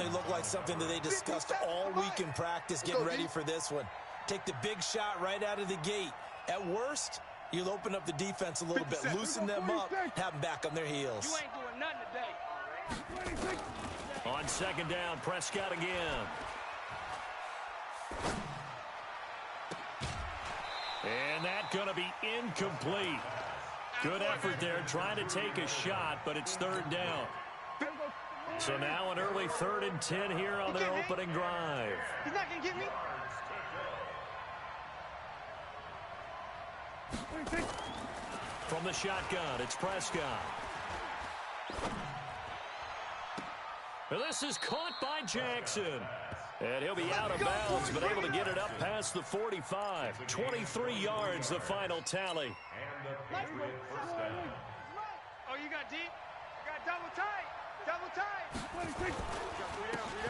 certainly looked like something that they discussed all week in practice, getting ready for this one. Take the big shot right out of the gate. At worst, you'll open up the defense a little bit, loosen them up, have them back on their heels. You ain't doing nothing today. On second down, Prescott again. And that's going to be incomplete. Good effort there, trying to take a shot, but it's third down. So now an early 3rd and 10 here on their opening drive. He's not going to get me. From the shotgun, it's Prescott. This is caught by Jackson. And he'll be out of bounds, but able to get it up past the 45. 23 yards, the final tally. Oh, you got deep? You got double tight. Double tight.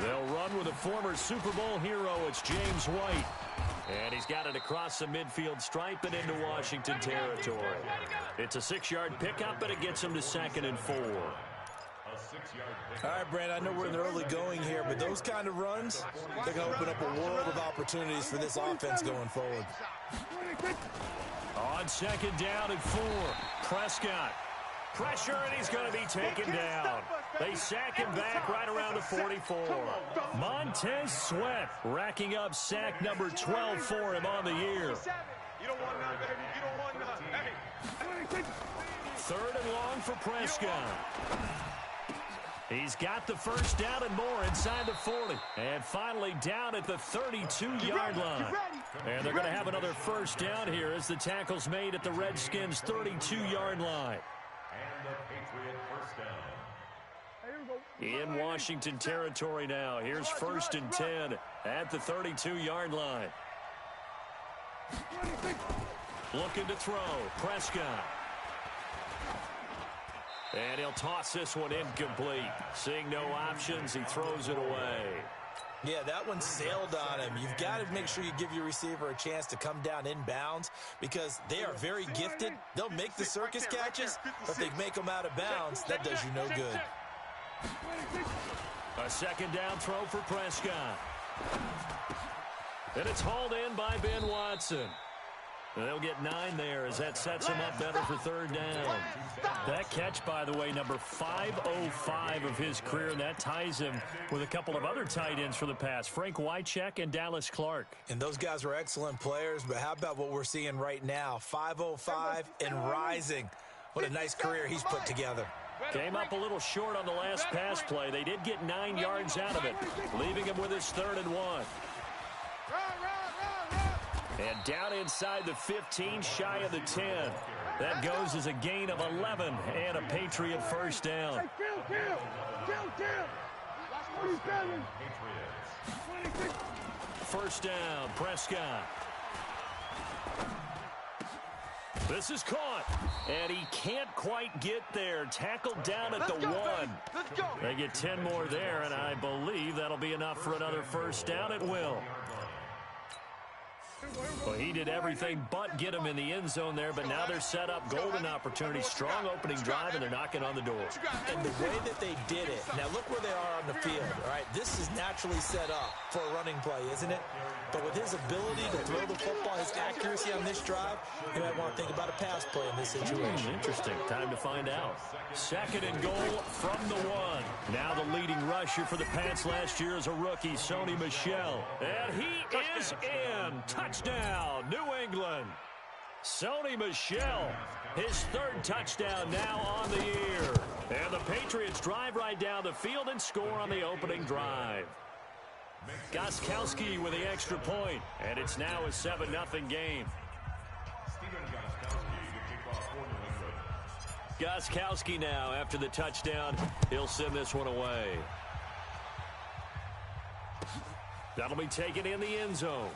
They'll run with a former Super Bowl hero. It's James White. And he's got it across the midfield stripe and into Washington territory. It's a 6-yard pickup, but it gets him to 2nd and 4. All right, Brand, I know we're in the early going here, but those kind of runs, they're going to open up a world of opportunities for this offense going forward. On 2nd down and 4, Prescott. Pressure, and he's going to be taken down. They sack him back right around the 44. Montez Sweat racking up sack number 12 for him on the year. You don't want none, baby. You don't want none. Hey. 3rd and long for Prescott. He's got the first down and more inside the 40. And finally down at the 32-yard line. And they're going to have another first down here as the tackle's made at the Redskins' 32-yard line. And the Patriot first down. In Washington territory now. Here's 1st and 10 at the 32-yard line. Looking to throw. Prescott. And he'll toss this one incomplete. Seeing no options, he throws it away. Yeah, that one sailed on him. You've got to make sure you give your receiver a chance to come down inbounds because they are very gifted. They'll make the circus catches, but if they make them out of bounds, that does you no good. A 2nd down throw for Prescott. And it's hauled in by Ben Watson. They'll get 9 there as that sets him up better for 3rd down. That catch, by the way, number 505 of his career, and that ties him with a couple of other tight ends for the pass, Frank Wycheck and Dallas Clark. And those guys are excellent players, but how about what we're seeing right now? 505 and rising. What a nice career he's put together. Came up a little short on the last pass play. They did get 9 yards out of it, leaving him with his 3rd and 1. And down inside the 15, shy of the 10. That goes as a gain of 11 and a Patriot first down. First down, Prescott. This is caught, and he can't quite get there. Tackled down at the 1. They get 10 more there, and I believe that'll be enough for another first down. It will. Well, he did everything but get him in the end zone there, but now they're set up golden opportunity, strong opening drive, and they're knocking on the door. And the way that they did it, now look where they are on the field, all right? This is naturally set up for a running play, isn't it? But with his ability to throw the football, his accuracy on this drive, you might want to think about a pass play in this situation. Interesting. Time to find out. 2nd and goal from the 1. Now the leading rusher for the Pats last year is a rookie, Sony Michel. And he is in. Touchdown, New England. Sony Michel, his 3rd touchdown now on the year. And the Patriots drive right down the field and score on the opening drive. Gostkowski with the extra point, and it's now a 7-0 game. Gostkowski now, after the touchdown, he'll send this one away. That'll be taken in the end zone.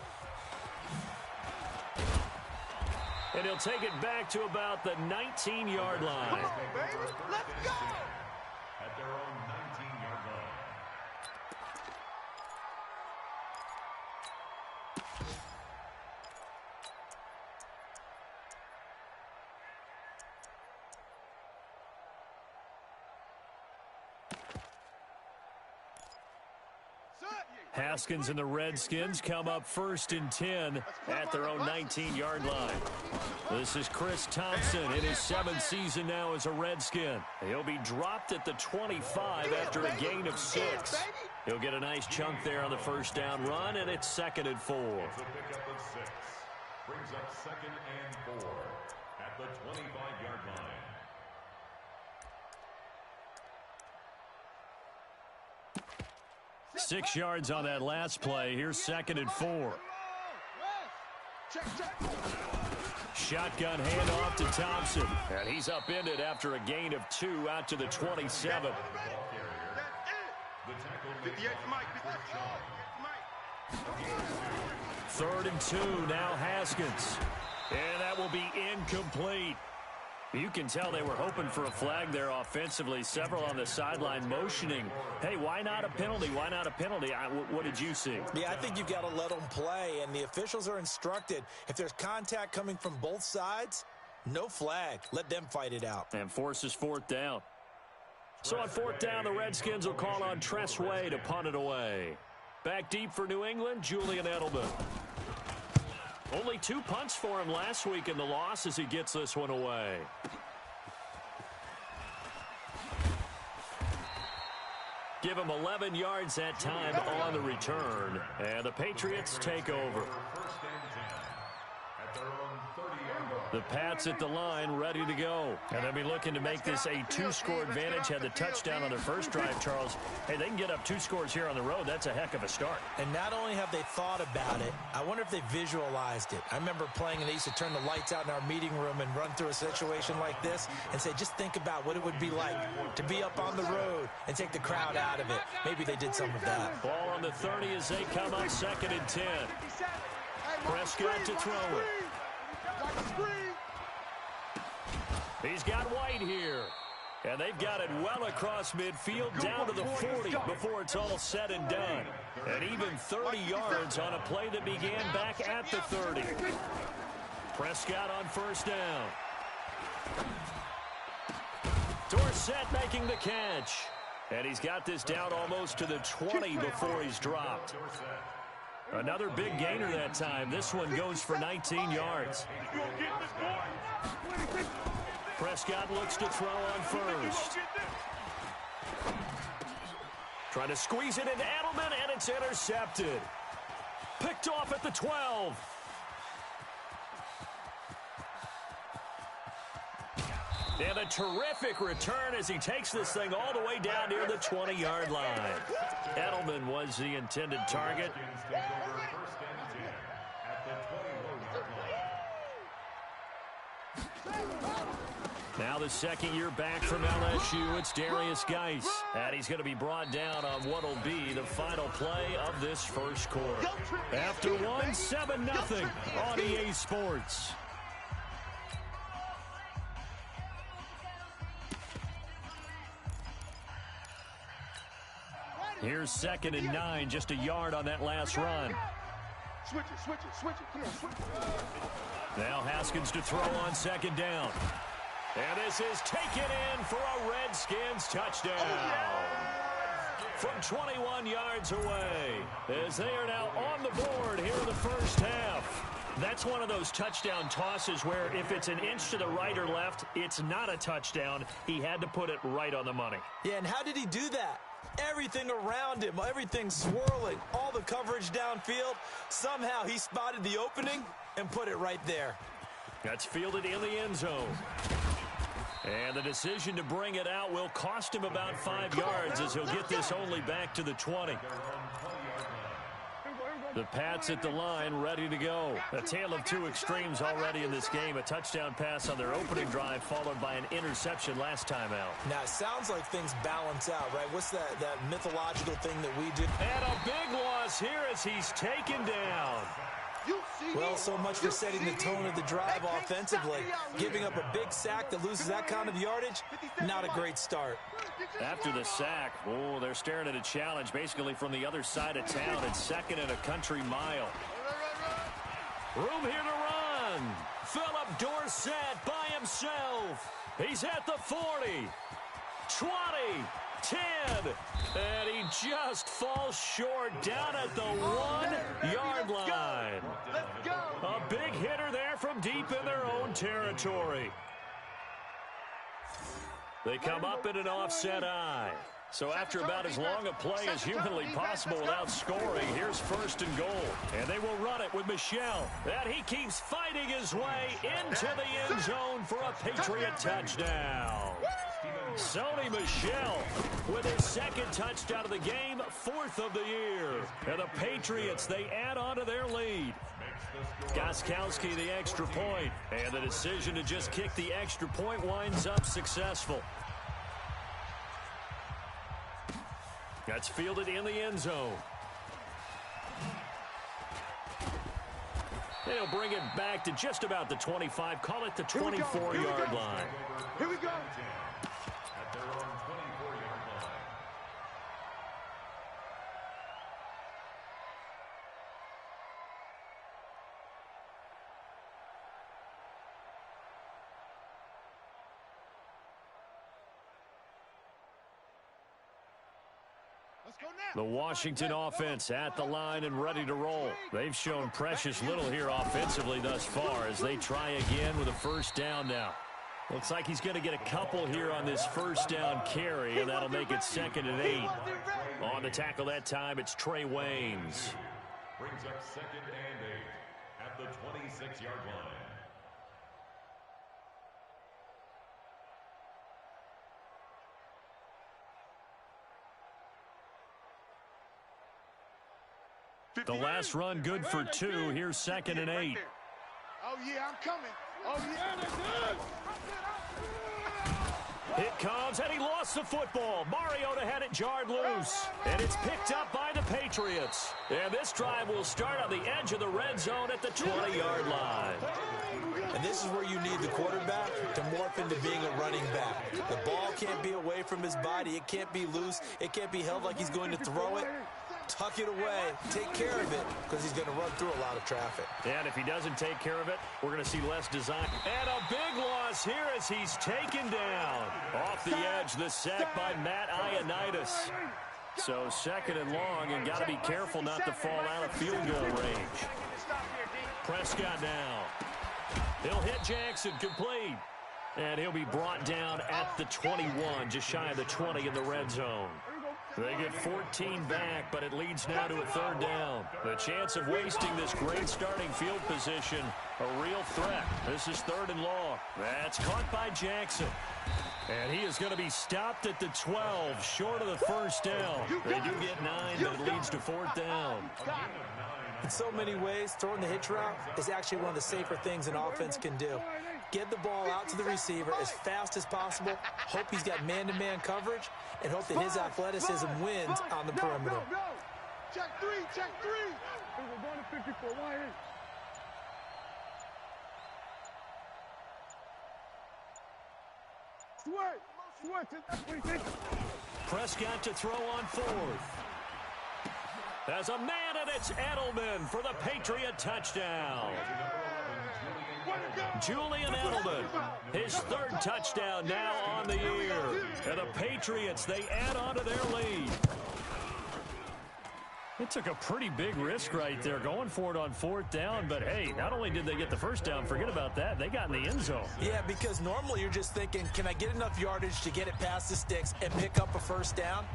And he'll take it back to about the 19-yard line. Come on, baby. Let's go. At their own 19-yard line. Haskins and the Redskins come up 1st and 10 at their own 19-yard line. This is Chris Thompson in his 7th season now as a Redskin. He'll be dropped at the 25 after a gain of 6. He'll get a nice chunk there on the first down run, and it's 2nd and 4. It's a pickup of 6. Brings up 2nd and 4 at the 25-yard line. Six yards on that last play. Here's 2nd and 4. Shotgun handoff to Thompson. And he's upended after a gain of 2 out to the 27. 3rd and 2, now Haskins. And that will be incomplete. You can tell they were hoping for a flag there offensively. Several on the sideline motioning. Hey, why not a penalty? Why not a penalty? What did you see? Yeah, I think you've got to let them play, and the officials are instructed. If there's contact coming from both sides, no flag. Let them fight it out. And forces 4th down. So on 4th down, the Redskins will call on Tress Way to punt it away. Back deep for New England, Julian Edelman. Only 2 punts for him last week in the loss as he gets this one away. Give him 11 yards that time on the return. And the Patriots take over. The Pats at the line, ready to go. And they'll be looking to make this a 2-score advantage. Had the touchdown on their first drive, Charles. Hey, they can get up 2 scores here on the road. That's a heck of a start. And not only have they thought about it, I wonder if they visualized it. I remember playing, and they used to turn the lights out in our meeting room and run through a situation like this and say, just think about what it would be like to be up on the road and take the crowd out of it. Maybe they did some of that. Ball on the 30 as they come up 2nd and 10. Prescott to throw it. He's got White here. And they've got it well across midfield down to the 40 before it's all said and done. And even 30 yards on a play that began back at the 30. Prescott on 1st down. Dorsett making the catch. And he's got this down almost to the 20 before he's dropped. Another big gainer that time. This one goes for 19 yards. Prescott looks to throw on 1st. Trying to squeeze it into Edelman, and it's intercepted. Picked off at the 12. And a terrific return as he takes this thing all the way down near the 20-yard line. Edelman was the intended target. Now the 2nd year back from LSU, it's Darius Geis. And he's going to be brought down on what will be the final play of this first quarter. After one, 7-0 on EA Sports. Here's 2nd and 9, just a yard on that last run. Switch it. Come on, switch it. Now Haskins to throw on 2nd down. And this is taken in for a Redskins touchdown. From 21 yards away, as they are now on the board here in the first half. That's one of those touchdown tosses where if it's an inch to the right or left, it's not a touchdown. He had to put it right on the money. Yeah, and how did he do that? Everything around him, everything swirling, all the coverage downfield. Somehow he spotted the opening and put it right there. That's fielded in the end zone. And the decision to bring it out will cost him about 5 yards as he'll get this only back to the 20. The Pats at the line, ready to go. A tale of 2 extremes already in this game. A touchdown pass on their opening drive, followed by an interception last time out. Now, it sounds like things balance out, right? What's that mythological thing that we do? And a big loss here as he's taken down. Well, so much for setting the tone of the drive offensively. Giving up a big sack that loses that kind of yardage, not a great start. After the sack, they're staring at a challenge basically from the other side of town. It's 2nd and a country mile. Room here to run. Philip Dorsett by himself. He's at the 40. 20, 10, and he just falls short down at the 1-yard line. Let's go. A big hitter there from deep in their own territory. They come up in an offset eye. So after about as long a play as humanly possible without scoring, here's 1st and goal. And they will run it with Michel. And he keeps fighting his way into the end zone for a Patriot touchdown. Sony Michel with his 2nd touchdown of the game, 4th of the year. And the Patriots, they add on to their lead. Gostkowski the extra point. And the decision to just kick the extra point winds up successful. That's fielded in the end zone. And he'll bring it back to just about the 25. Call it the 24-yard line. Here we go. At their own 24-yard line. The Washington offense at the line and ready to roll. They've shown precious little here offensively thus far as they try again with a 1st down now. Looks like he's going to get a couple here on this 1st down carry, and that'll make it 2nd and 8. On the tackle that time, it's Trey Waynes. Brings up 2nd and 8 at the 26-yard line. The last run good for 2. Here's 2nd and 8. Oh, yeah, I'm coming. Oh, yeah, that's good. It comes, and he lost the football. Mariota had it jarred loose, and it's picked up by the Patriots. And this drive will start on the edge of the red zone at the 20-yard line. And this is where you need the quarterback to morph into being a running back. The ball can't be away from his body. It can't be loose. It can't be held like he's going to throw it. Tuck it away, take care of it, because he's going to run through a lot of traffic. And if he doesn't take care of it, we're going to see less design. And a big loss here as he's taken down. Off the edge, the sack by Matt Ioannidis. So 2nd and long, and got to be careful not to fall out of field goal range. Prescott now. He'll hit Jackson, complete. And he'll be brought down at the 21, just shy of the 20 in the red zone. They get 14 back, but it leads now to a 3rd down. The chance of wasting this great starting field position, a real threat. This is 3rd and long. That's caught by Jackson. And he is going to be stopped at the 12, short of the 1st down. They do get 9, but it leads to 4th down. In so many ways, throwing the hitch route is actually one of the safer things an offense can do. Get the ball out to the receiver as fast as possible, hope he's got man-to-man coverage, and hope that his athleticism wins on the perimeter. Check 3, check 3. We're going to 54, why ain't? Prescott to throw on 4th. There's a man, and it's Edelman for the Patriot touchdown. Julian Edelman, his 3rd touchdown now on the year. And the Patriots, they add on to their lead. It took a pretty big risk right there going for it on 4th down. But, hey, not only did they get the 1st down, forget about that, they got in the end zone. Yeah, because normally you're just thinking, can I get enough yardage to get it past the sticks and pick up a 1st down?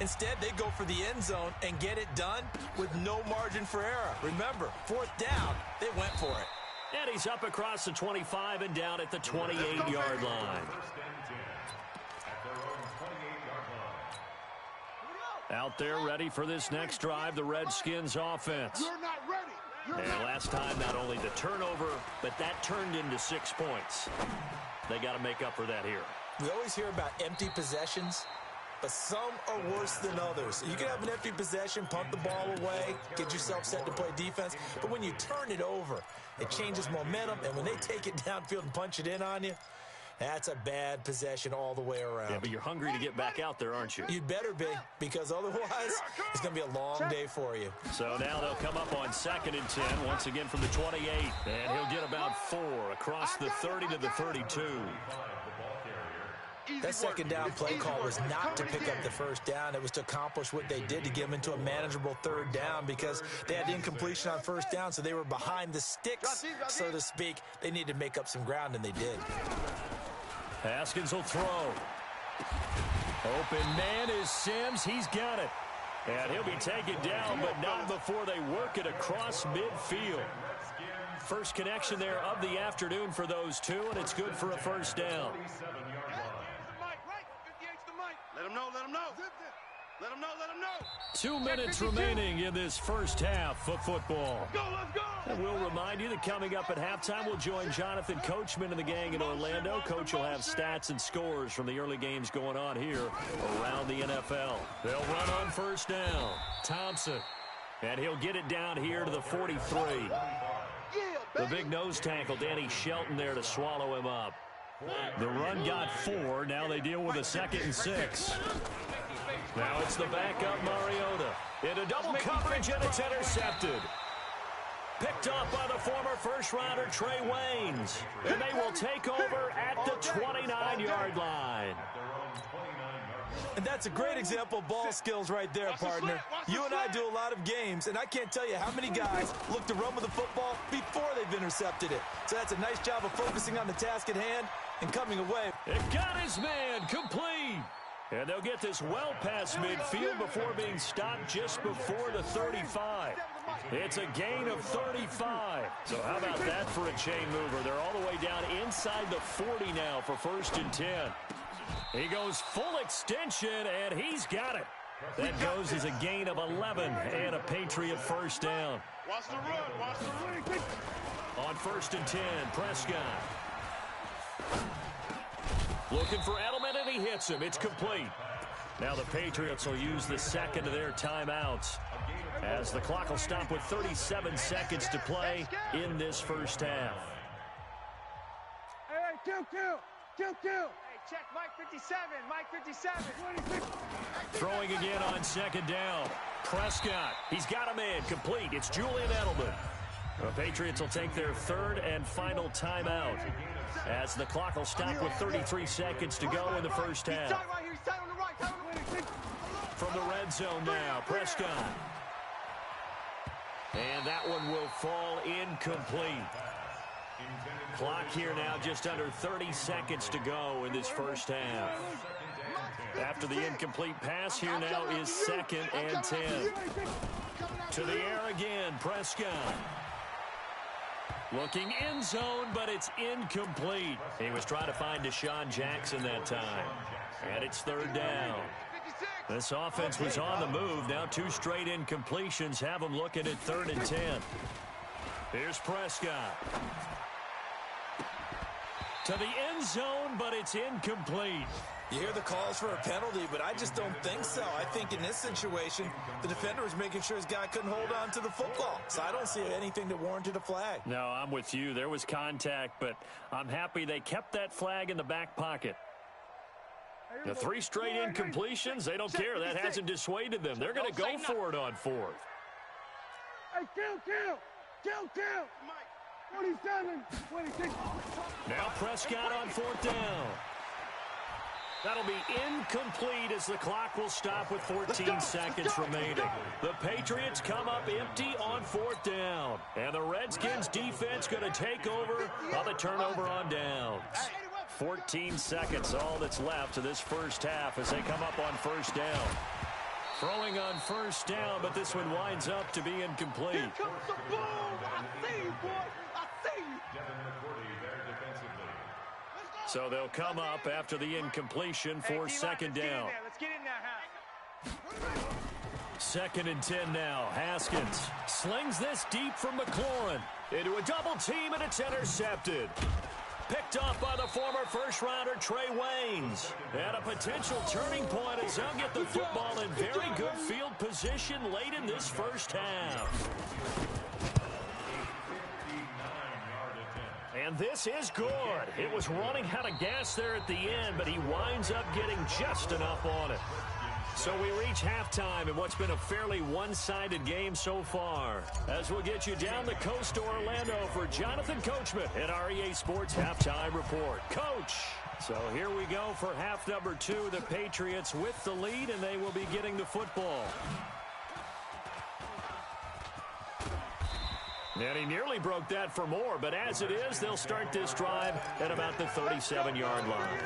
Instead, they go for the end zone and get it done with no margin for error. Remember, 4th down, they went for it. And he's up across the 25 and down at the 28-yard line. Out there ready for this next drive, the Redskins offense. You're not ready. And last time, not only the turnover, but that turned into 6 points. They got to make up for that here. We always hear about empty possessions, but some are worse than others. You can have an empty possession, punt the ball away, get yourself set to play defense, but when you turn it over, it changes momentum, and when they take it downfield and punch it in on you, that's a bad possession all the way around. Yeah, but you're hungry to get back out there, aren't you? You'd better be, because otherwise it's going to be a long day for you. So now they'll come up on 2nd and 10, once again from the 28. And he'll get about 4 across the 30 to the 32. That second down play call was not to pick up the first down. It was to accomplish what they did to get them into a manageable third down because they had incompletion on first down, so they were behind the sticks, so to speak. They needed to make up some ground, and they did. Haskins will throw. Open man is Sims. He's got it. And he'll be taken down, but not before they work it across midfield. First connection there of the afternoon for those two, and it's good for a first down. Let him know, let him know. Let him know, let him know. 2 minutes remaining in this first half of football. Let's go, let's go. And we'll remind you that coming up at halftime, we'll join Jonathan Coachman and the gang in Orlando. Coach will have stats and scores from the early games going on here around the NFL. They'll run on first down. Thompson. And he'll get it down here to the 43. The big nose tackle, Danny Shelton, there to swallow him up. The run got 4. Now they deal with a 2nd and 6. Now it's the backup Mariota. Into double coverage, and it's intercepted. Picked off by the former first-rounder Trey Waynes. And they will take over at the 29-yard line. And that's a great example of ball skills right there, partner. You and I do a lot of games, and I can't tell you how many guys look to run with the football before they've intercepted it. So that's a nice job of focusing on the task at hand and coming away. It got his man complete. And they'll get this well past midfield before being stopped just before the 35. It's a gain of 35. So how about that for a chain mover? They're all the way down inside the 40 now for 1st and 10. He goes full extension, and he's got it. That goes as a gain of 11 and a Patriot first down. Watch the run, watch the run. On 1st and 10, Prescott. Looking for Edelman, and he hits him. It's complete. Now the Patriots will use the second of their timeouts as the clock will stop with 37 seconds to play in this first half. Hey, kill. Hey, check Mike 57, Mike 57. Throwing again on 2nd down. Prescott, he's got a man complete. It's Julian Edelman. The Patriots will take their 3rd and final timeout as the clock will stop with 33 seconds to go in the first half. From the red zone now, Prescott. And that one will fall incomplete. Clock here now just under 30 seconds to go in this first half. After the incomplete pass, here now is 2nd and 10. To the air again, Prescott. Looking end zone, but it's incomplete. He was trying to find Deshaun Jackson that time. And it's 3rd down. This offense was on the move. Now 2 straight incompletions have them looking at 3rd and 10. Here's Prescott. To the end zone, but it's incomplete. You hear the calls for a penalty, but I just don't think so. I think in this situation, the defender was making sure his guy couldn't hold on to the football. So I don't see anything that warranted a flag. No, I'm with you. There was contact, but I'm happy they kept that flag in the back pocket. The 3 straight incompletions, they don't care. That hasn't dissuaded them. They're going to go for it on 4th. Hey, kill. 27, 26. Now Prescott on 4th down. That'll be incomplete as the clock will stop with 14 seconds remaining. The Patriots come up empty on 4th down. And the Redskins defense going to take over on the turnover on downs. 14 seconds, all that's left to this first half as they come up on 1st down. Throwing on 1st down, but this one winds up to be incomplete. Here comes the ball. I see you, boy. I see you. So they'll come up after the incompletion for 2nd down. Let's get in there, Haskins. 2nd and 10 now. Haskins slings this deep from McLaurin into a double team, and it's intercepted. Picked off by the former first-rounder Trey Waynes. And a potential turning point as they'll get the football in very good field position late in this first half. And this is good. It was running out of gas there at the end, but he winds up getting just enough on it. So we reach halftime in what's been a fairly one-sided game so far. As we'll get you down the coast to Orlando for Jonathan Coachman at our EA Sports Halftime Report. Coach! So here we go for half number 2. The Patriots with the lead, and they will be getting the football. And he nearly broke that for more, but as it is, they'll start this drive at about the 37-yard line.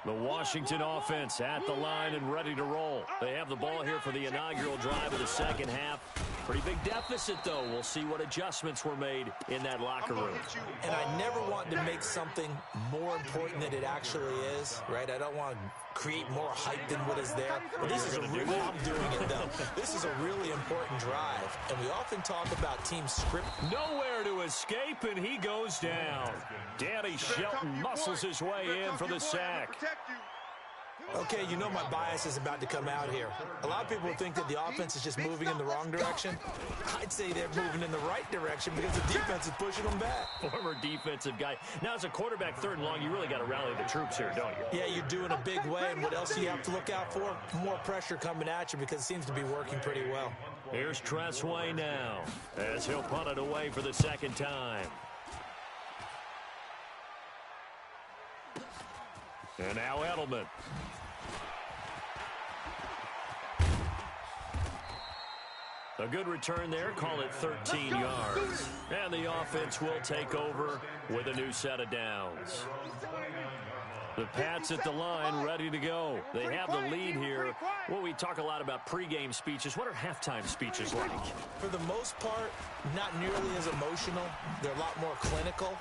The Washington offense at the line and ready to roll. They have the ball here for the inaugural drive of the second half. Pretty big deficit, though. We'll see what adjustments were made in that locker room. And I never want to make something more important than it actually is, right? I don't want to create more hype than what is there. But this is a really, I'm doing it, though. This is a really important drive. And we often talk about team script. Nowhere to escape, and he goes down. Danny Shelton muscles his way in for the sack. Okay, you know my bias is about to come out here. A lot of people think that the offense is just moving in the wrong direction. I'd say they're moving in the right direction because the defense is pushing them back. Former defensive guy. Now, as a quarterback, third and long, you really got to rally the troops here, don't you? Yeah, you're doing a big way, and what else do you have to look out for? More pressure coming at you because it seems to be working pretty well. Here's Tressway now as he'll punt it away for the second time. And now Edelman. A good return there, call it 13 yards. And the offense will take over with a new set of downs. The Pats at the line, ready to go. They have the lead here. Well, we talk a lot about pregame speeches. What are halftime speeches like? For the most part, not nearly as emotional. They're a lot more clinical.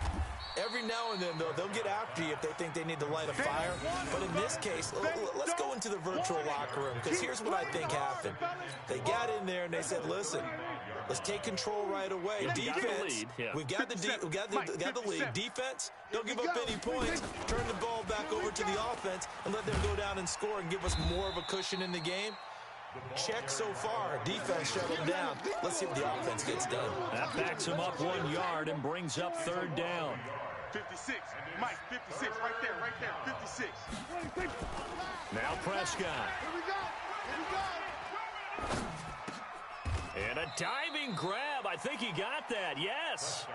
Every now and then, though, they'll get after you if they think they need to light a fire. But in this case, let's go into the virtual locker room, because here's what I think happened. They got in there and they said, listen, let's take control right away. Defense, we've got the lead. Defense, don't give up any points. Turn the ball back over to the offense and let them go down and score and give us more of a cushion in the game. Check so far. Defense shut them down. Let's see if the offense gets done. That backs him up 1 yard and brings up third down. 56. Mike, 56. Right there. 56. Now Prescott. Here we go. And a diving grab. I think he got that. Yes.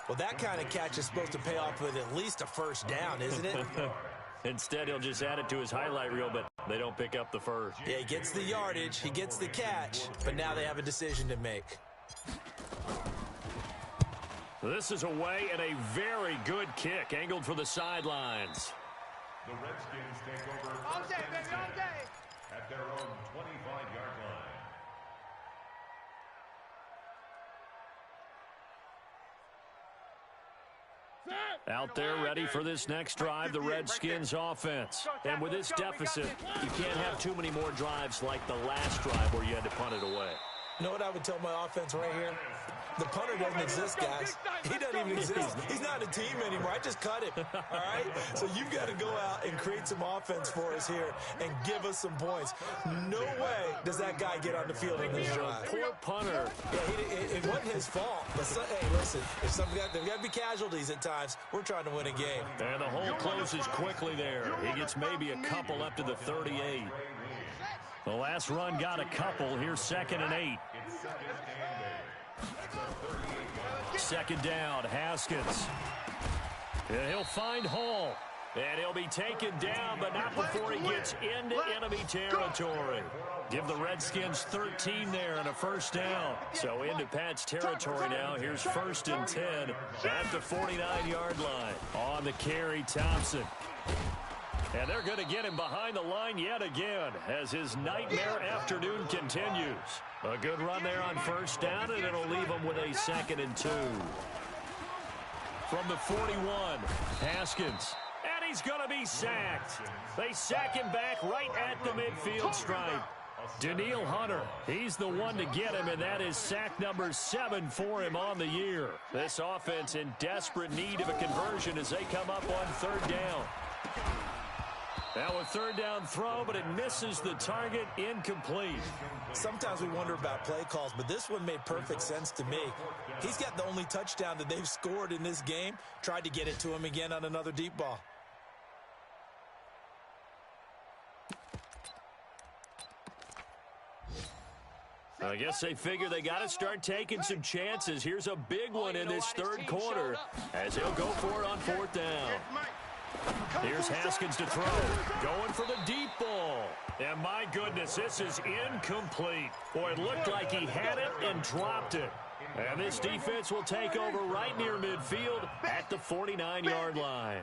Well, that kind of catch is supposed to pay off with at least a first down, isn't it? Instead, he'll just add it to his highlight reel, but they don't pick up the first. Yeah, he gets the yardage, he gets the catch, but now they have a decision to make. This is away and a very good kick, angled for the sidelines. The Redskins take over All day, baby, all day. at their own 25-yard line. Out there ready for this next drive, the Redskins offense. And with this deficit, you can't have too many more drives like the last drive where you had to punt it away. You know what I would tell my offense right here? The punter doesn't exist, guys. He doesn't even exist. He's not a team anymore. I just cut him, all right? So you've got to go out and create some offense for us here and give us some points. No way does that guy get on the field in this drive. Poor punter. Yeah, it wasn't his fault. But hey, listen, if there's got to be casualties at times. We're trying to win a game. And the hole closes quickly there. He gets maybe a couple up to the 38. The last run got a couple. Here's 2nd and 8. Second down, Haskins. And he'll find Hall. And he'll be taken down, but not before he gets into enemy territory. Give the Redskins 13 there and a first down. So into Pat's territory now. Here's 1st and 10 at the 49-yard line. On the carry, Thompson. And they're going to get him behind the line yet again as his nightmare afternoon continues. A good run there on first down, and it'll leave him with a 2nd and 2. From the 41, Haskins. And he's going to be sacked. They sack him back right at the midfield stripe. Daniil Hunter, he's the one to get him, and that is sack number 7 for him on the year. This offense in desperate need of a conversion as they come up on third down. Now a third down throw, but it misses the target, incomplete. Sometimes we wonder about play calls, but this one made perfect sense to me. He's got the only touchdown that they've scored in this game. Tried to get it to him again on another deep ball. I guess they figure they got to start taking some chances. Here's a big one in this third quarter as he'll go for it on fourth down. Here's Haskins to throw. Going for the deep ball. And my goodness, this is incomplete. Boy, it looked like he had it and dropped it. And this defense will take over right near midfield at the 49-yard line.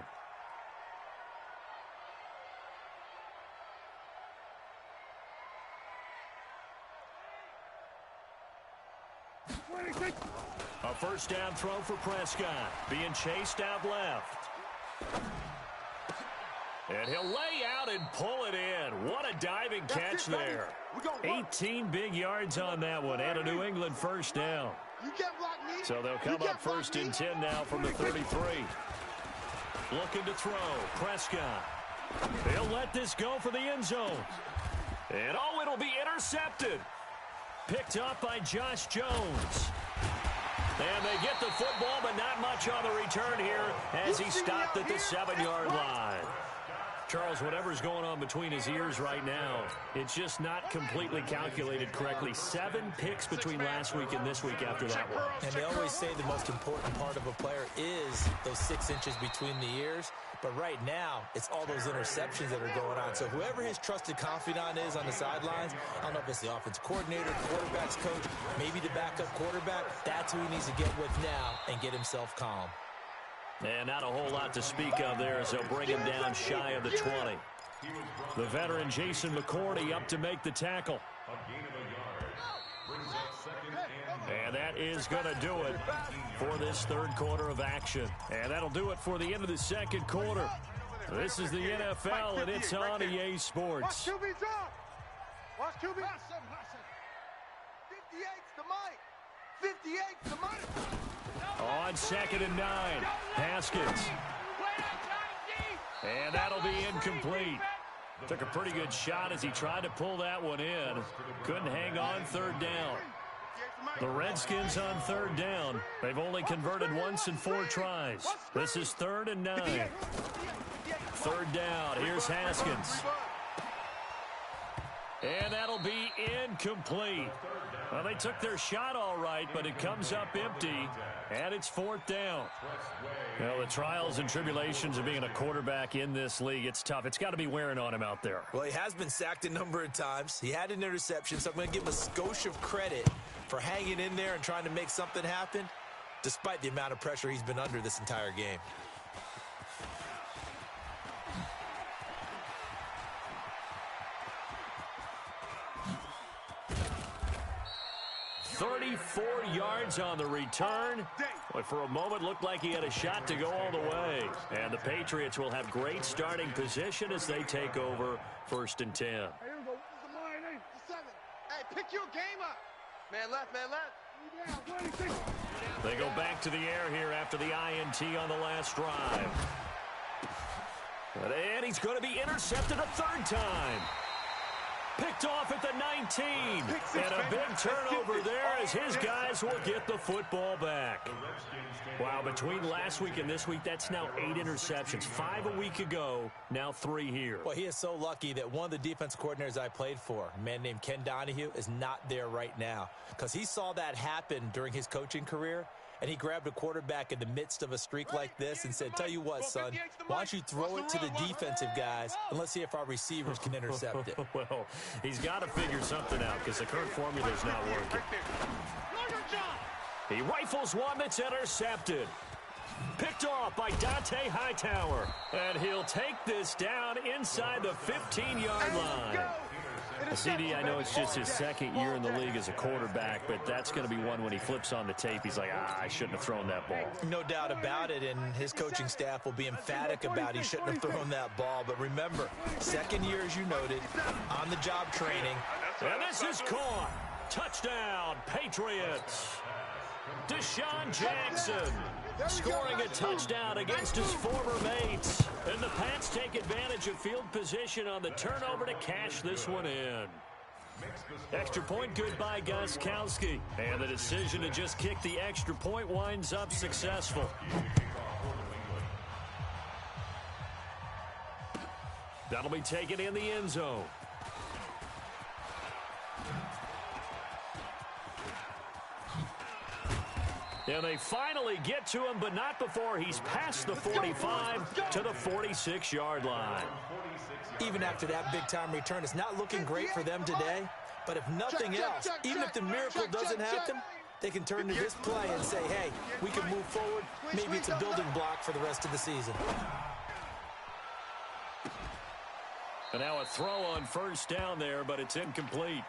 A first down throw for Prescott. Being chased out left. And he'll lay out and pull it in. What a diving catch there. 18 big yards on that one and a New England first down. So they'll come up first and 10 now from the 33. Looking to throw. Prescott. They'll let this go for the end zone. And oh, it'll be intercepted. Picked up by Josh Jones. And they get the football, but not much on the return here as he stopped at the 7-yard line. Charles, whatever's going on between his ears right now, it's just not completely calculated correctly. 7 picks between last week and this week after that one. And they always say the most important part of a player is those 6 inches between the ears. But right now, it's all those interceptions that are going on. So whoever his trusted confidant is on the sidelines, I don't know if it's the offense coordinator, quarterback's coach, maybe the backup quarterback, that's who he needs to get with now and get himself calm. And not a whole lot to speak of there as they'll bring him down shy of the 20. The veteran Jason McCourty up to make the tackle. And that is going to do it for this third quarter of action. And that'll do it for the end of the second quarter. This is the NFL, and it's on EA Sports. Watch QB's up. Watch QB. 58's the mic. 58's the mic. On 2nd and 9, Haskins. And that'll be incomplete. Took a pretty good shot as he tried to pull that one in. Couldn't hang on third down. The Redskins on third down. They've only converted once in 4 tries. This is 3rd and 9. Third down. Here's Haskins. And that'll be incomplete. Well, they took their shot all right, but it comes up empty, and it's 4th down. Well, the trials and tribulations of being a quarterback in this league, it's tough. It's got to be wearing on him out there. Well, he has been sacked a number of times. He had an interception, so I'm going to give him a skosh of credit for hanging in there and trying to make something happen, despite the amount of pressure he's been under this entire game. 34 yards on the return. But for a moment, looked like he had a shot to go all the way. And the Patriots will have great starting position as they take over 1st and 10. Hey, here we go. This is the line, 7. Hey, pick your game up. Man left, man left. They go back to the air here after the INT on the last drive. And he's going to be intercepted a 3rd time. Picked off at the 19. And a big turnover there as his guys will get the football back. Wow, between last week and this week, that's now 8 interceptions. 5 a week ago, now 3 here. Well, he is so lucky that one of the defense coordinators I played for, a man named Ken Donahue, is not there right now. Because he saw that happen during his coaching career, and he grabbed a quarterback in the midst of a streak like this and said, tell you what, son, why don't you throw it to the defensive guys, and let's see if our receivers can intercept it. Well, he's got to figure something out because the current formula is not working. He rifles one that's intercepted. Picked off by Dante Hightower. And he'll take this down inside the 15-yard line. CD, I know it's just his 2nd year in the league as a quarterback, but that's going to be one when he flips on the tape. He's like, I shouldn't have thrown that ball. No doubt about it, and his coaching staff will be emphatic about he shouldn't have thrown that ball. But remember, 2nd year, as you noted, on-the-job training. And this is caught. Touchdown, Patriots. Deshaun Jackson scoring a touchdown against his former mates. And the Pats take advantage of field position on the turnover to cash this one in. Extra point good by Gostkowski. And the decision to just kick the extra point winds up successful. That'll be taken in the end zone. And they finally get to him, but not before he's past the 45 to the 46-yard line. Even after that big-time return, it's not looking great for them today. But if nothing else, even if the miracle doesn't happen, they can turn to this play and say, hey, we can move forward. Maybe it's a building block for the rest of the season. And now a throw on first down there, but it's incomplete.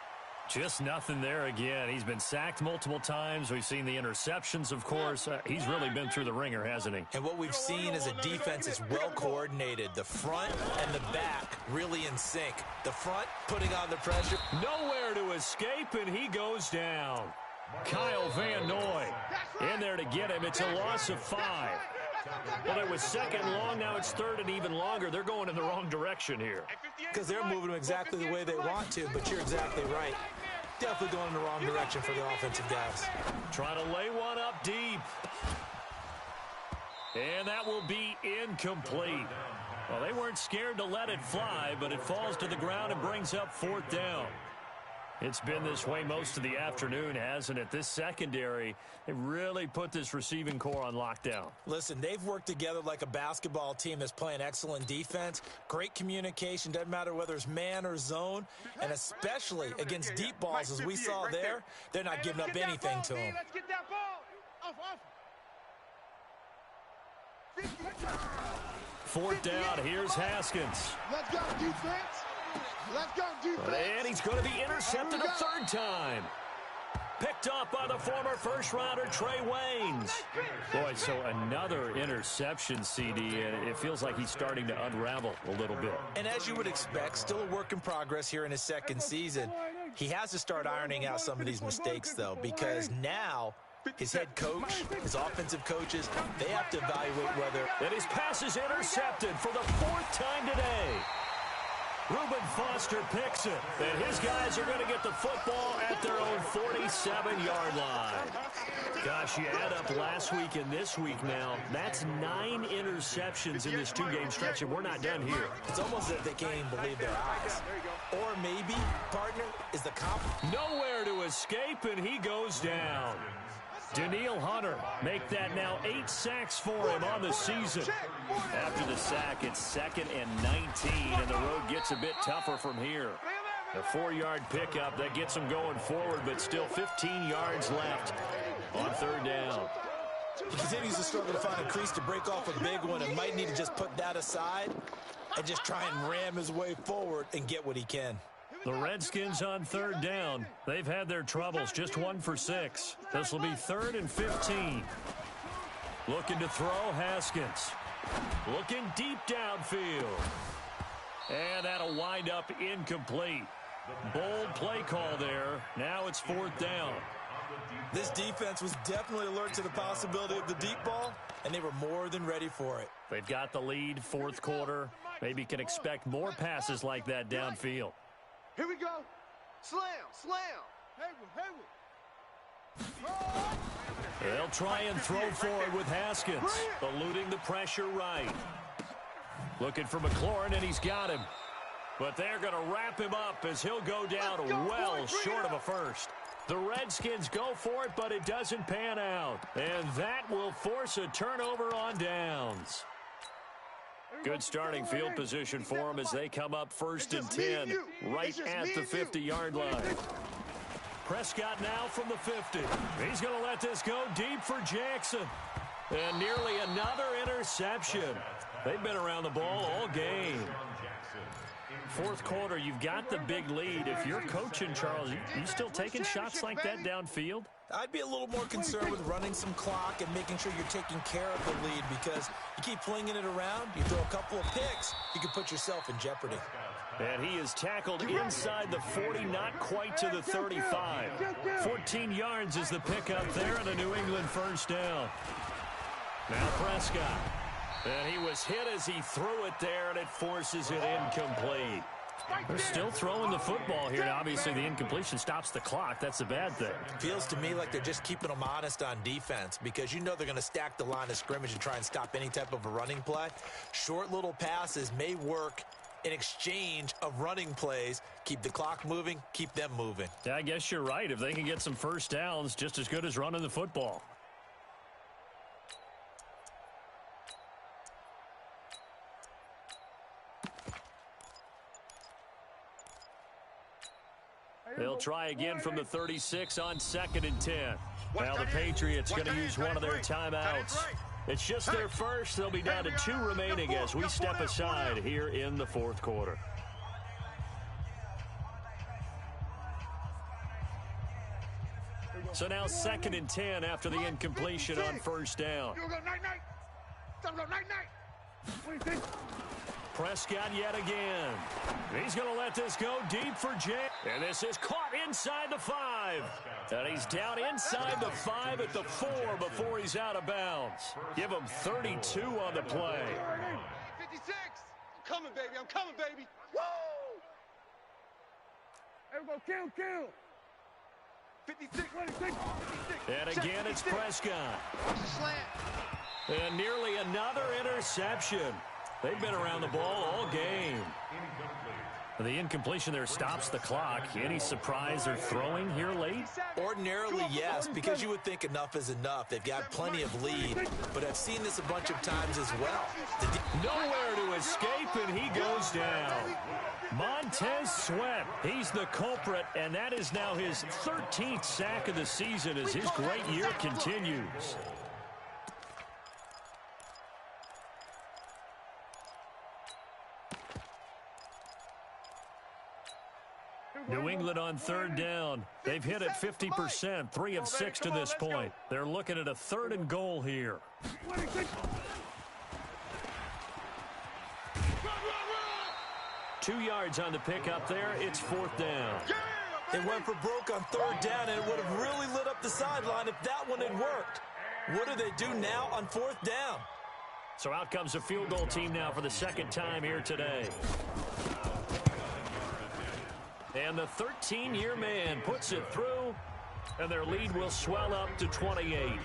Just nothing there again. He's been sacked multiple times. We've seen the interceptions, of course. He's really been through the ringer, hasn't he? And what we've seen is a defense is well coordinated. The front and the back really in sync. The front putting on the pressure. Nowhere to escape, and he goes down. Kyle Van Noy in there to get him. It's a loss of 5. Well, it was second long. Now it's third and even longer. They're going in the wrong direction here. Because they're moving them exactly the way they want to, but you're exactly right. Definitely going in the wrong direction for the offensive guys. Trying to lay one up deep. And that will be incomplete. Well, they weren't scared to let it fly, but it falls to the ground and brings up 4th down. It's been this way most of the afternoon, hasn't it? This secondary, they really put this receiving core on lockdown. Listen, they've worked together like a basketball team that's playing excellent defense. Great communication, doesn't matter whether it's man or zone. And especially against deep balls, as we saw there, they're not giving up anything to them. Let's get that ball. Off. 4th down, here's Haskins. Let's go, defense. Let's go, defense. And he's going to be intercepted a 3rd time. Picked off by the former first-rounder Trey Waynes. Boy, so another interception, CD, and it feels like he's starting to unravel a little bit. And as you would expect, still a work in progress here in his second season. He has to start ironing out some of these mistakes, though, because now his head coach, his offensive coaches, they have to evaluate whether... And his pass is intercepted for the 4th time today. Reuben Foster picks it, and his guys are going to get the football at their own 47-yard line. Gosh, you add up last week and this week now, that's 9 interceptions in this 2-game stretch, and we're not done here. It's almost as if they can't even believe their eyes. Or maybe, partner, is the comp... Nowhere to escape, and he goes down. Daniil Hunter make that now 8 sacks for him on the season. After the sack, it's 2nd and 19, and the road gets a bit tougher from here. A 4-yard pickup that gets him going forward, but still 15 yards left on 3rd down. He continues to struggle to find a crease to break off a big one and might need to just put that aside and just try and ram his way forward and get what he can. The Redskins on 3rd down. They've had their troubles, just 1 for 6. This will be 3rd and 15. Looking to throw, Haskins. Looking deep downfield. And that'll wind up incomplete. Bold play call there. Now it's 4th down. This defense was definitely alert to the possibility of the deep ball, and they were more than ready for it. They've got the lead, 4th quarter. Maybe can expect more passes like that downfield. Here we go. Slam, slam. They'll try and throw forward with Haskins, eluding the pressure right. Looking for McLaurin, and he's got him. But they're going to wrap him up as he'll go down well short of a first. The Redskins go for it, but it doesn't pan out. And that will force a turnover on downs. Good starting field position for them as they come up 1st and 10, right at the 50-yard line. Prescott now from the 50. He's going to let this go deep for Jackson. And nearly another interception. They've been around the ball all game. 4th quarter, you've got the big lead. If you're coaching, Charles, you still taking shots like that downfield? I'd be a little more concerned with running some clock and making sure you're taking care of the lead, because you keep flinging it around, you throw a couple of picks, you can put yourself in jeopardy. And he is tackled inside the 40, not quite to the 35. 14 yards is the pickup there, and a New England 1st down. Now Prescott. And he was hit as he threw it there, and it forces it incomplete. They're still throwing the football here. Now, obviously, the incompletion stops the clock. That's a bad thing. Feels to me like they're just keeping them honest on defense, because you know they're going to stack the line of scrimmage and try and stop any type of a running play. Short little passes may work in exchange of running plays. Keep the clock moving, keep them moving. Yeah, I guess you're right. If they can get some 1st downs, just as good as running the football. They'll try again from the 36 on 2nd and 10. Now the Patriots going to use one of their timeouts. It's just their first. They'll be down to 2 remaining as we step aside here in the 4th quarter. So now 2nd and 10 after the incompletion on 1st down. Prescott yet again. He's going to let this go deep for Jay. And this is caught inside the 5. And he's down inside the 5 at the 4 before he's out of bounds. Give him 32 on the play. 56. I'm coming, baby. I'm coming, baby. Woo! Everybody kill. 56. And again, it's Prescott. And nearly another interception. They've been around the ball all game. The incompletion there stops the clock. Any surprise they're throwing here late? Ordinarily, yes, because you would think enough is enough. They've got plenty of lead, but I've seen this a bunch of times as well. Nowhere to escape, and he goes down. Montez Sweat, he's the culprit, and that is now his 13th sack of the season as his great year continues. New England on 3rd down. They've hit it 50%, 3 of 6 to this point. They're looking at a 3rd and goal here. 2 yards on the pickup there. It's 4th down. It went for broke on 3rd down, and it would have really lit up the sideline if that one had worked. What do they do now on 4th down? So out comes a field goal team now for the 2nd time here today. And the 13-year man puts it through, and their lead will swell up to 28.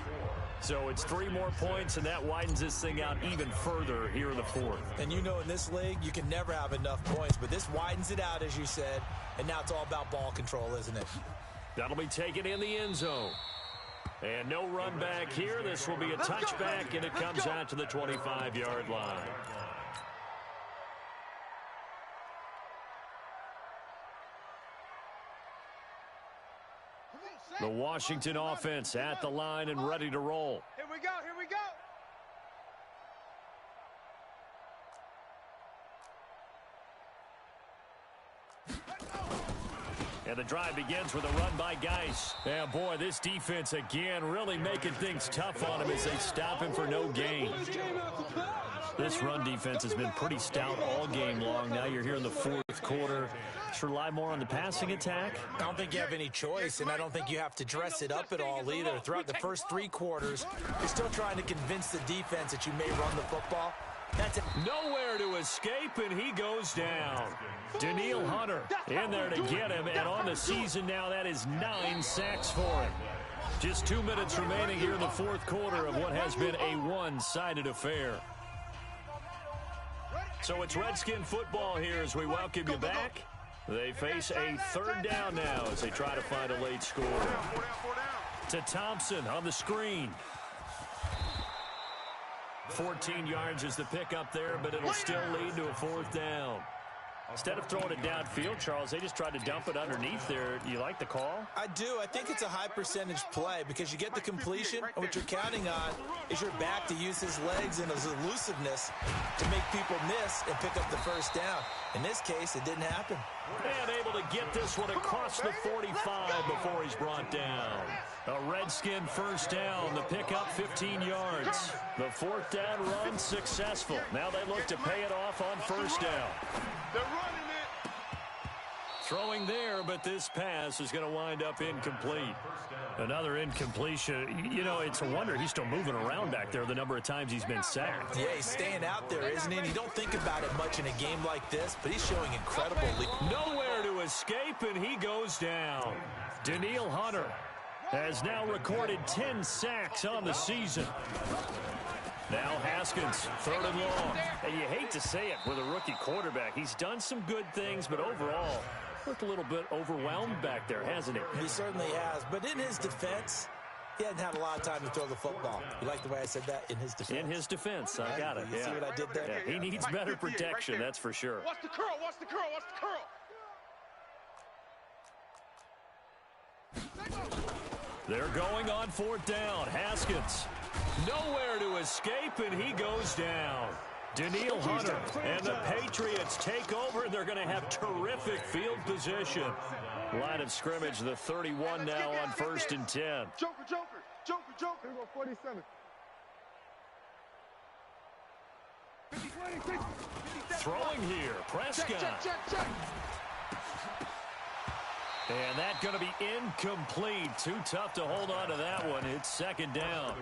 So it's 3 more points, and that widens this thing out even further here in the 4th. And you know in this league, you can never have enough points, but this widens it out, as you said, and now it's all about ball control, isn't it? That'll be taken in the end zone. And no run back here. This will be a touchback, and it comes out to the 25-yard line. The Washington offense at the line and ready to roll. Here we go. And the drive begins with a run by Geis. Yeah, boy, this defense again really making things tough on him as they stop him for no gain. This run defense has been pretty stout all game long. Now you're here in the 4th quarter. Just rely more on the passing attack. I don't think you have any choice, and I don't think you have to dress it up at all either. Throughout the first 3 quarters, you're still trying to convince the defense that you may run the football. That's it. Nowhere to escape, and he goes down. Daniil Hunter in there to get him, and on the season now, that is 9 sacks for him. Just 2 minutes remaining here in the 4th quarter of what has been a one-sided affair. So it's Redskin football here as we welcome you back. They face a 3rd down now as they try to find a late score. To Thompson on the screen. 14 yards is the pickup there, but it'll still lead to a 4th down. Instead of throwing it downfield, Charles, they just tried to dump it underneath there. Do you like the call? I do. I think it's a high percentage play because you get the completion, and what you're counting on is your back to use his legs and his elusiveness to make people miss and pick up the 1st down. In this case, it didn't happen. And able to get this one across the 45 before he's brought down. A Redskin 1st down. The pickup 15 yards. The 4th down run successful. Now they look to pay it off on 1st down. They're running it. Throwing there, but this pass is going to wind up incomplete. Another incompletion. You know, it's a wonder he's still moving around back there the number of times he's been sacked. Yeah, he's staying out there, isn't he? And you don't think about it much in a game like this, but he's showing incredible lead. Nowhere to escape, and he goes down. Daniil Hunter has now recorded 10 sacks on the season. Now Haskins, 3rd and long. And you hate to say it with a rookie quarterback. He's done some good things, but overall, looked a little bit overwhelmed back there, hasn't he? He certainly has. But in his defense, he hasn't had a lot of time to throw the football. You like the way I said that? In his defense. In his defense. I got it. You see what I did there? Yeah, he needs better protection, that's for sure. Watch the curl. They're going on 4th down. Haskins, nowhere to escape, and he goes down. Daniil Hunter and the Patriots take over. They're going to have terrific field position. Line of scrimmage, the 31 now on 1st and 10. Joker. Here we go, 47. 50, 20, Throwing here, Prescott. Check. And that's going to be incomplete. Too tough to hold on to that one. It's 2nd down.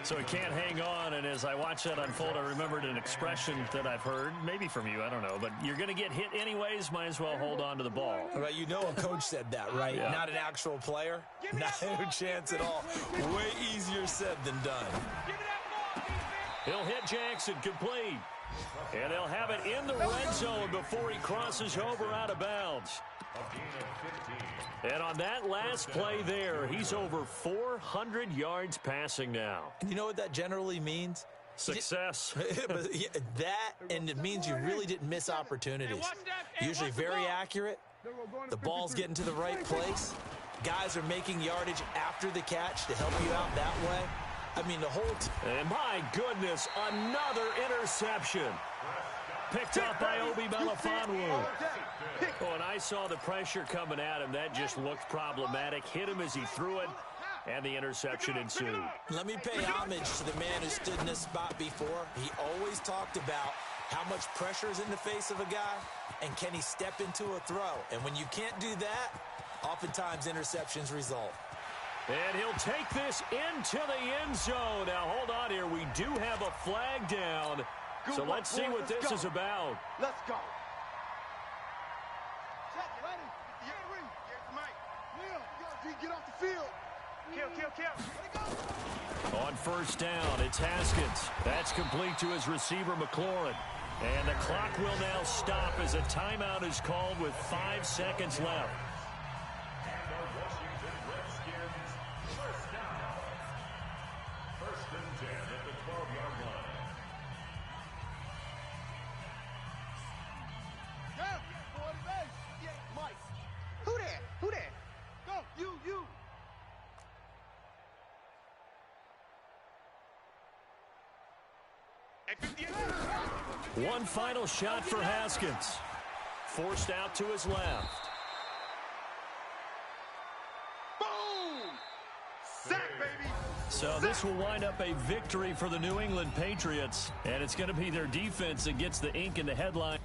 So he can't hang on, and as I watch that unfold, I remembered an expression that I've heard, maybe from you, I don't know, but you're going to get hit anyways, might as well hold on to the ball. Right, you know a coach said that, right? Yeah. Not an actual player. Not a chance at all. Way easier said than done. He'll hit Jackson, complete. And they'll have it in the red zone before he crosses over out of bounds. And on that last play there, he's over 400 yards passing now. And you know what that generally means? Success. But yeah, that, and it means you really didn't miss opportunities. Usually very accurate. The ball's getting to the right place. Guys are making yardage after the catch to help you out that way. I mean, the whole and my goodness, another interception. Picked up by Obi Melifonwu. Oh, and I saw the pressure coming at him. That just looked problematic. Hit him as he threw it, and the interception ensued. Let me pay homage to the man who stood in this spot before. He always talked about how much pressure is in the face of a guy, and can he step into a throw. And when you can't do that, oftentimes interceptions result. And he'll take this into the end zone. Now, hold on here. We do have a flag down. So let's see what this is about. Let's go. Check, ready? Here's the mic. Get off the field. Kill. On 1st down, it's Haskins. That's complete to his receiver, McLaurin. And the clock will now stop as a timeout is called with 5 seconds left. Who that? Go, you. One final shot for Haskins. Forced out to his left. Boom! Sack, baby! So this will wind up a victory for the New England Patriots, and it's going to be their defense that gets the ink in the headline.